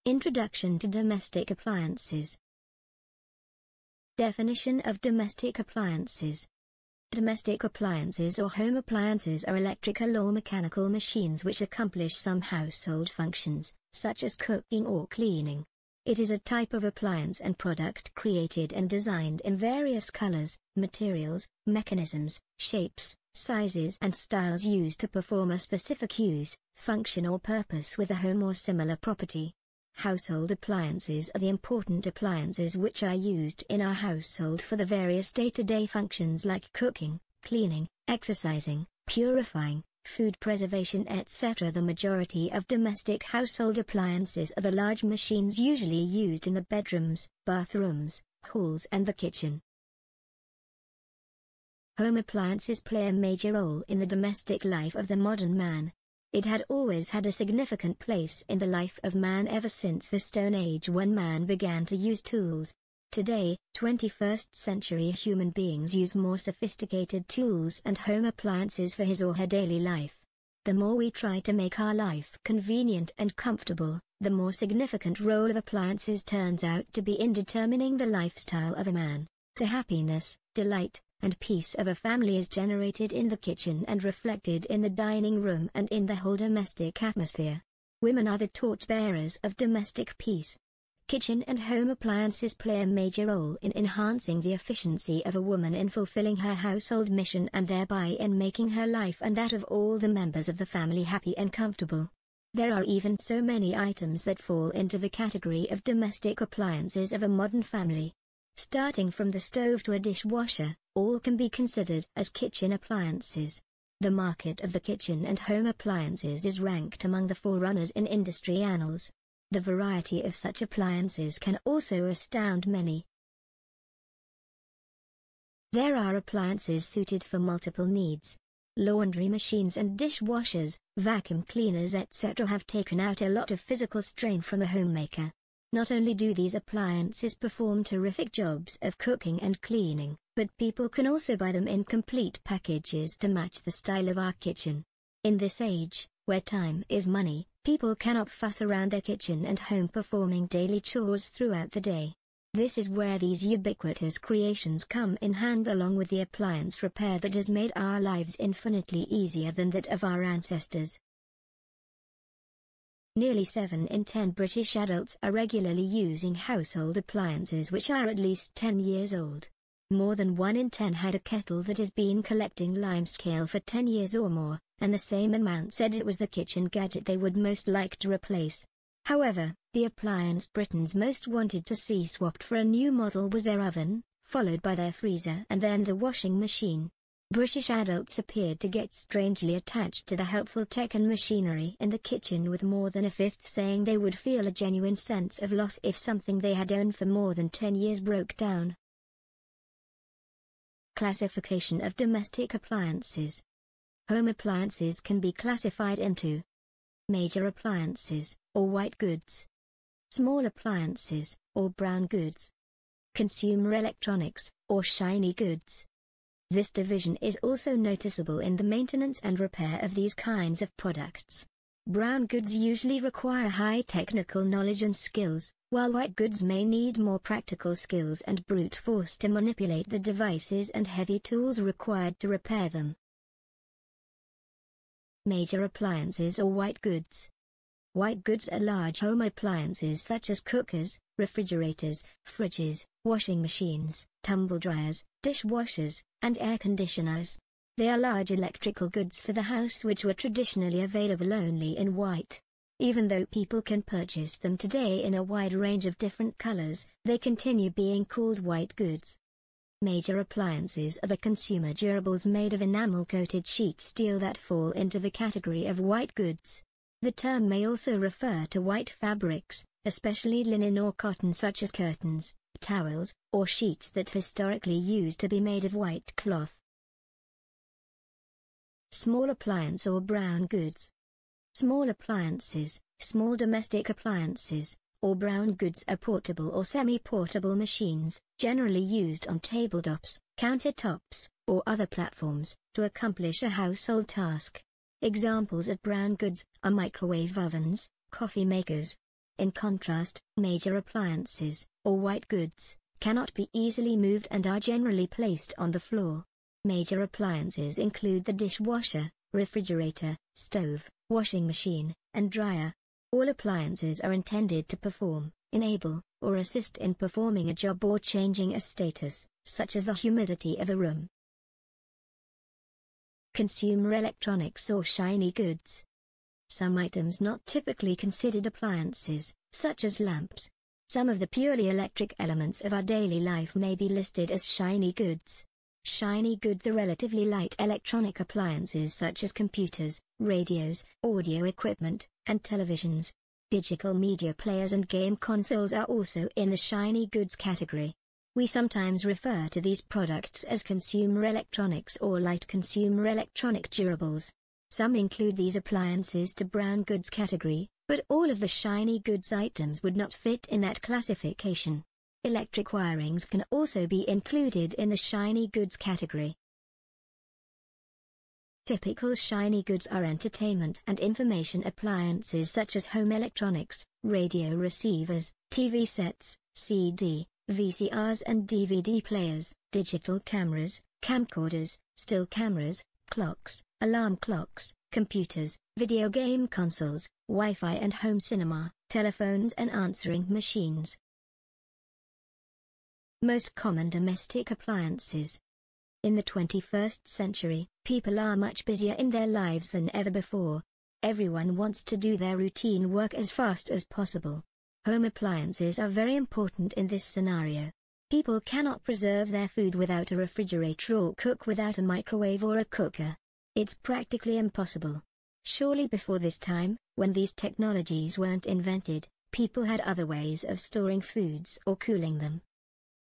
Introduction to domestic appliances. Definition of domestic appliances. Domestic appliances or home appliances are electrical or mechanical machines which accomplish some household functions, such as cooking or cleaning. It is a type of appliance and product created and designed in various colors, materials, mechanisms, shapes, sizes and styles used to perform a specific use, function or purpose with a home or similar property. Household appliances are the important appliances which are used in our household for the various day-to-day functions like cooking, cleaning, exercising, purifying, food preservation etc. The majority of domestic household appliances are the large machines usually used in the bedrooms, bathrooms, halls and the kitchen. Home appliances play a major role in the domestic life of the modern man. It had always had a significant place in the life of man ever since the Stone Age when man began to use tools. Today, 21st century human beings use more sophisticated tools and home appliances for his or her daily life. The more we try to make our life convenient and comfortable, the more significant role of appliances turns out to be in determining the lifestyle of a man. The happiness, delight, and peace of a family is generated in the kitchen and reflected in the dining room and in the whole domestic atmosphere. Women are the torchbearers of domestic peace. Kitchen and home appliances play a major role in enhancing the efficiency of a woman in fulfilling her household mission and thereby in making her life and that of all the members of the family happy and comfortable. There are even so many items that fall into the category of domestic appliances of a modern family. Starting from the stove to a dishwasher, all can be considered as kitchen appliances. The market of the kitchen and home appliances is ranked among the forerunners in industry annals. The variety of such appliances can also astound many. There are appliances suited for multiple needs. Laundry machines and dishwashers, vacuum cleaners etc. have taken out a lot of physical strain from a homemaker. Not only do these appliances perform terrific jobs of cooking and cleaning, but people can also buy them in complete packages to match the style of our kitchen. In this age, where time is money, people cannot fuss around their kitchen and home performing daily chores throughout the day. This is where these ubiquitous creations come in hand along with the appliance repair that has made our lives infinitely easier than that of our ancestors. Nearly 7 in 10 British adults are regularly using household appliances which are at least 10 years old. More than 1 in 10 had a kettle that has been collecting limescale for 10 years or more, and the same amount said it was the kitchen gadget they would most like to replace. However, the appliance Britons most wanted to see swapped for a new model was their oven, followed by their freezer and then the washing machine. British adults appeared to get strangely attached to the helpful tech and machinery in the kitchen, with more than a fifth saying they would feel a genuine sense of loss if something they had owned for more than 10 years broke down. Classification of domestic appliances. Home appliances can be classified into major appliances, or white goods; small appliances, or brown goods; consumer electronics, or shiny goods. This division is also noticeable in the maintenance and repair of these kinds of products. Brown goods usually require high technical knowledge and skills, while white goods may need more practical skills and brute force to manipulate the devices and heavy tools required to repair them. Major appliances or white goods. White goods are large home appliances such as cookers, refrigerators, fridges, washing machines, tumble dryers, dishwashers, and air conditioners. They are large electrical goods for the house which were traditionally available only in white. Even though people can purchase them today in a wide range of different colors, they continue being called white goods. Major appliances are the consumer durables made of enamel-coated sheet steel that fall into the category of white goods. The term may also refer to white fabrics, especially linen or cotton such as curtains, towels, or sheets that historically used to be made of white cloth. Small appliance or brown goods. Small appliances, small domestic appliances, or brown goods are portable or semi-portable machines, generally used on tabletops, countertops, or other platforms, to accomplish a household task. Examples of brown goods are microwave ovens, coffee makers, In contrast, major appliances, or white goods, cannot be easily moved and are generally placed on the floor. Major appliances include the dishwasher, refrigerator, stove, washing machine, and dryer. All appliances are intended to perform, enable, or assist in performing a job or changing a status, such as the humidity of a room. Consumer electronics or shiny goods. Some items not typically considered appliances, such as lamps. Some of the purely electric elements of our daily life may be listed as shiny goods. Shiny goods are relatively light electronic appliances such as computers, radios, audio equipment, and televisions. Digital media players and game consoles are also in the shiny goods category. We sometimes refer to these products as consumer electronics or light consumer electronic durables. Some include these appliances to brown goods category, but all of the shiny goods items would not fit in that classification. Electric wirings can also be included in the shiny goods category. Typical shiny goods are entertainment and information appliances such as home electronics, radio receivers, TV sets, CD, VCRs and DVD players, digital cameras, camcorders, still cameras, clocks, alarm clocks, computers, video game consoles, Wi-Fi and home cinema, telephones and answering machines. Most common domestic appliances. In the 21st century, people are much busier in their lives than ever before. Everyone wants to do their routine work as fast as possible. Home appliances are very important in this scenario. People cannot preserve their food without a refrigerator or cook without a microwave or a cooker. It's practically impossible. Surely before this time, when these technologies weren't invented, people had other ways of storing foods or cooling them.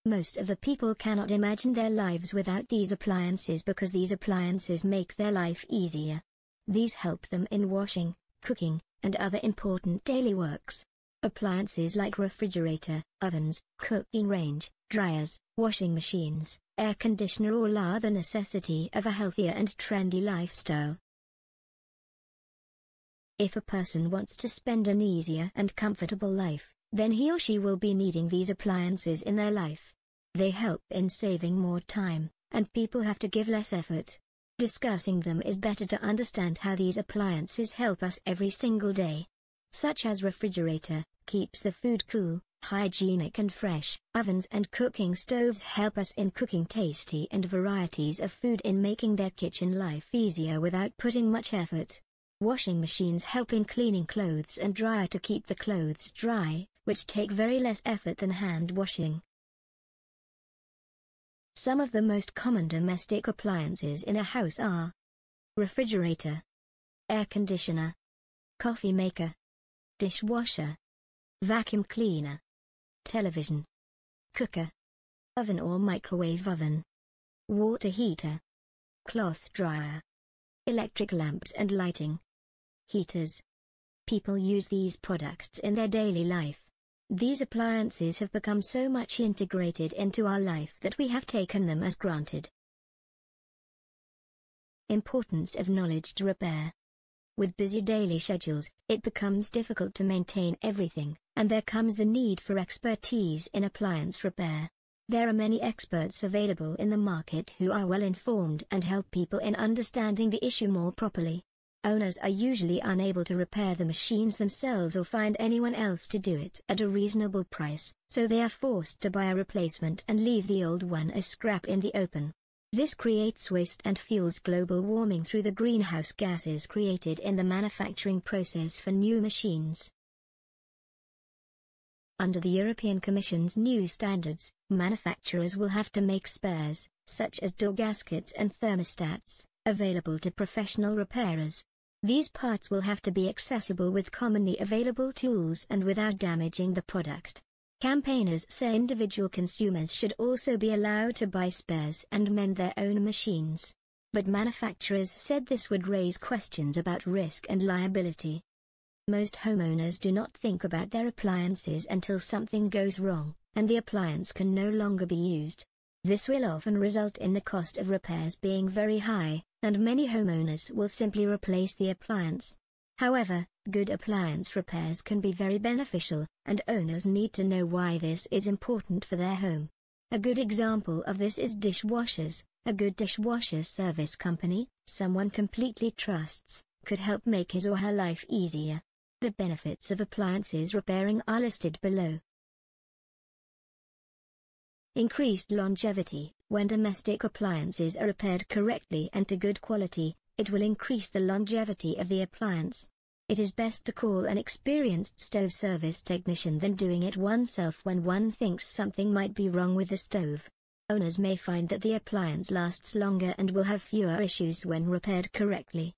Most of the people cannot imagine their lives without these appliances because these appliances make their life easier. These help them in washing, cooking, and other important daily works. Appliances like refrigerator, ovens, cooking range, dryers, washing machines, air conditioner all are the necessity of a healthier and trendy lifestyle. If a person wants to spend an easier and comfortable life, then he or she will be needing these appliances in their life. They help in saving more time, and people have to give less effort. Discussing them is better to understand how these appliances help us every single day. Such as refrigerator, keeps the food cool, hygienic and fresh. Ovens and cooking stoves help us in cooking tasty and varieties of food in making their kitchen life easier without putting much effort. Washing machines help in cleaning clothes and dryer to keep the clothes dry, which take very less effort than hand washing. Some of the most common domestic appliances in a house are refrigerator, air conditioner, coffee maker, dishwasher, vacuum cleaner, television, cooker, oven or microwave oven, water heater, cloth dryer, electric lamps and lighting, heaters. People use these products in their daily life. These appliances have become so much integrated into our life that we have taken them as granted. Importance of knowledge to repair. With busy daily schedules, it becomes difficult to maintain everything, and there comes the need for expertise in appliance repair. There are many experts available in the market who are well informed and help people in understanding the issue more properly. Owners are usually unable to repair the machines themselves or find anyone else to do it at a reasonable price, so they are forced to buy a replacement and leave the old one as scrap in the open. This creates waste and fuels global warming through the greenhouse gases created in the manufacturing process for new machines. Under the European Commission's new standards, manufacturers will have to make spares, such as door gaskets and thermostats, available to professional repairers. These parts will have to be accessible with commonly available tools and without damaging the product. Campaigners say individual consumers should also be allowed to buy spares and mend their own machines. But manufacturers said this would raise questions about risk and liability. Most homeowners do not think about their appliances until something goes wrong, and the appliance can no longer be used. This will often result in the cost of repairs being very high, and many homeowners will simply replace the appliance. However, good appliance repairs can be very beneficial, and owners need to know why this is important for their home. A good example of this is dishwashers. A good dishwasher service company, someone completely trusts, could help make his or her life easier. The benefits of appliances repairing are listed below. Increased longevity. When domestic appliances are repaired correctly and to good quality, it will increase the longevity of the appliance. It is best to call an experienced stove service technician than doing it oneself when one thinks something might be wrong with the stove. Owners may find that the appliance lasts longer and will have fewer issues when repaired correctly.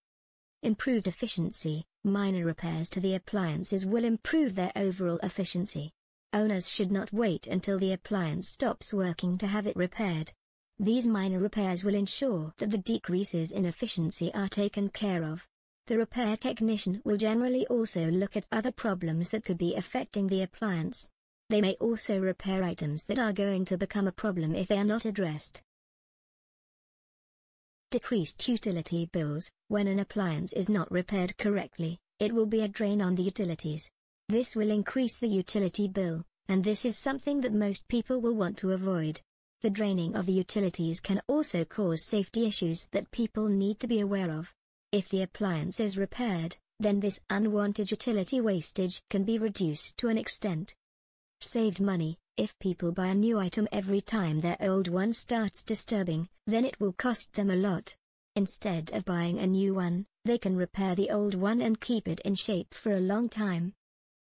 Improved efficiency. Minor repairs to the appliances will improve their overall efficiency. Owners should not wait until the appliance stops working to have it repaired. These minor repairs will ensure that the decreases in efficiency are taken care of. The repair technician will generally also look at other problems that could be affecting the appliance. They may also repair items that are going to become a problem if they are not addressed. Decreased utility bills. When an appliance is not repaired correctly, it will be a drain on the utilities. This will increase the utility bill, and this is something that most people will want to avoid. The draining of the utilities can also cause safety issues that people need to be aware of. If the appliance is repaired, then this unwanted utility wastage can be reduced to an extent. Saved money. If people buy a new item every time their old one starts disturbing, then it will cost them a lot. Instead of buying a new one, they can repair the old one and keep it in shape for a long time.